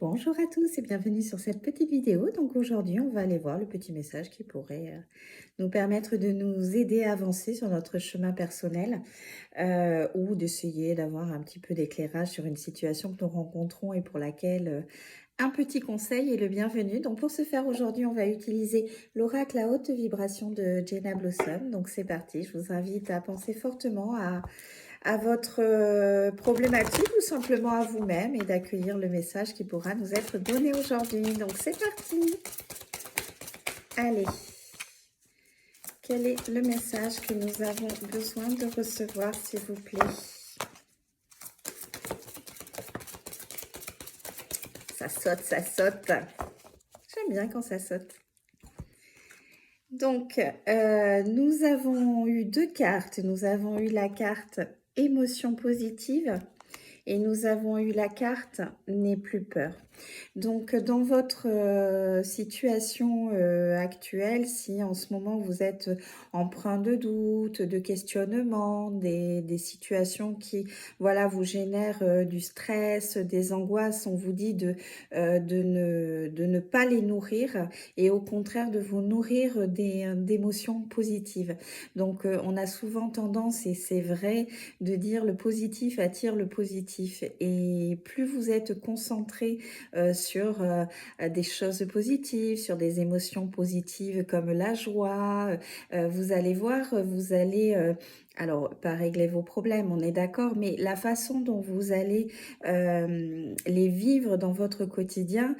Bonjour à tous et bienvenue sur cette petite vidéo. Donc aujourd'hui, on va aller voir le petit message qui pourrait nous permettre de nous aider à avancer sur notre chemin personnel ou d'essayer d'avoir un petit peu d'éclairage sur une situation que nous rencontrons et pour laquelle un petit conseil est le bienvenu. Donc pour ce faire aujourd'hui, on va utiliser l'oracle à haute vibration de Jenna Blossom. Donc c'est parti, je vous invite à penser fortement à votre problématique ou simplement à vous-même et d'accueillir le message qui pourra nous être donné aujourd'hui. Donc c'est parti. Allez, quel est le message que nous avons besoin de recevoir, s'il vous plaît? Ça saute, ça saute. J'aime bien quand ça saute. Donc, nous avons eu deux cartes. Nous avons eu la carte émotion positive et nous avons eu la carte n'aie plus peur. Donc, dans votre situation actuelle, si en ce moment vous êtes empreint de doute, de questionnement, des situations qui, voilà, vous génèrent du stress, des angoisses, on vous dit de ne pas les nourrir et au contraire de vous nourrir d'émotions positives. Donc, on a souvent tendance, et c'est vrai, de dire le positif attire le positif. Et plus vous êtes concentré sur des choses positives, sur des émotions positives comme la joie. Vous allez voir, vous allez, alors pas régler vos problèmes, on est d'accord, mais la façon dont vous allez les vivre dans votre quotidien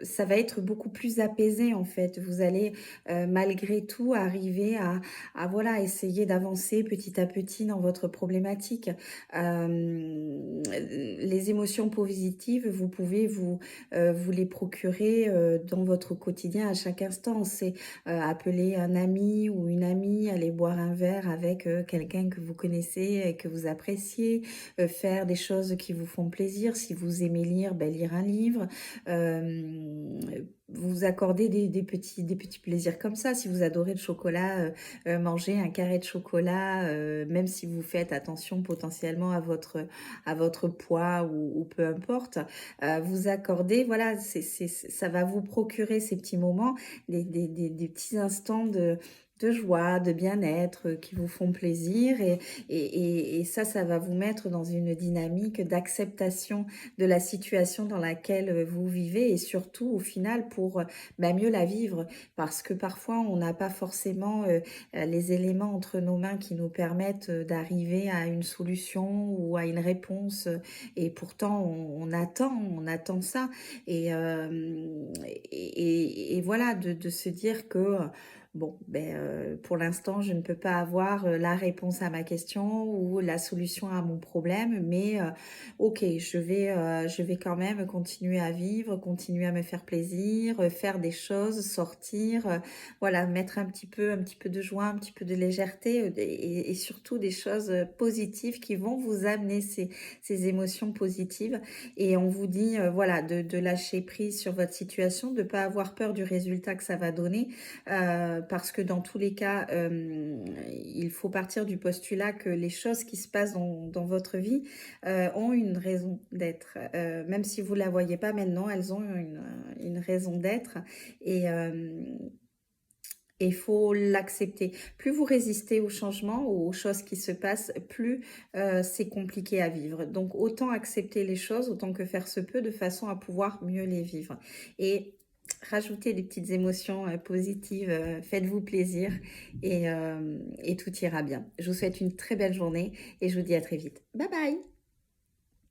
ça va être beaucoup plus apaisé en fait. Vous allez malgré tout arriver à voilà, essayer d'avancer petit à petit dans votre problématique. Les émotions positives, vous pouvez vous les procurer dans votre quotidien à chaque instant. C'est appeler un ami ou une amie, aller boire un verre avec quelqu'un que vous connaissez et que vous appréciez, faire des choses qui vous font plaisir. Si vous aimez lire, ben, lire un livre, vous accorder des petits plaisirs comme ça. Si vous adorez le chocolat, manger un carré de chocolat, même si vous faites attention potentiellement à votre poids ou peu importe, vous accordez, voilà, ça va vous procurer ces petits moments, des petits instants de joie, de bien-être qui vous font plaisir et ça va vous mettre dans une dynamique d'acceptation de la situation dans laquelle vous vivez et surtout au final pour mieux la vivre parce que parfois on n'a pas forcément les éléments entre nos mains qui nous permettent d'arriver à une solution ou à une réponse et pourtant on attend ça et voilà de se dire que bon, pour l'instant, je ne peux pas avoir la réponse à ma question ou la solution à mon problème, mais ok, je vais quand même continuer à vivre, continuer à me faire plaisir, faire des choses, sortir, voilà, mettre un petit peu de joie, un petit peu de légèreté et surtout des choses positives qui vont vous amener ces émotions positives. Et on vous dit, voilà, de lâcher prise sur votre situation, de ne pas avoir peur du résultat que ça va donner. Parce que dans tous les cas, il faut partir du postulat que les choses qui se passent dans votre vie ont une raison d'être. Même si vous ne la voyez pas maintenant, elles ont une raison d'être et il faut l'accepter. Plus vous résistez au changement ou aux choses qui se passent, plus c'est compliqué à vivre. Donc autant accepter les choses, autant que faire se peut, de façon à pouvoir mieux les vivre. Et rajoutez des petites émotions positives, faites-vous plaisir et tout ira bien. Je vous souhaite une très belle journée et je vous dis à très vite. Bye bye!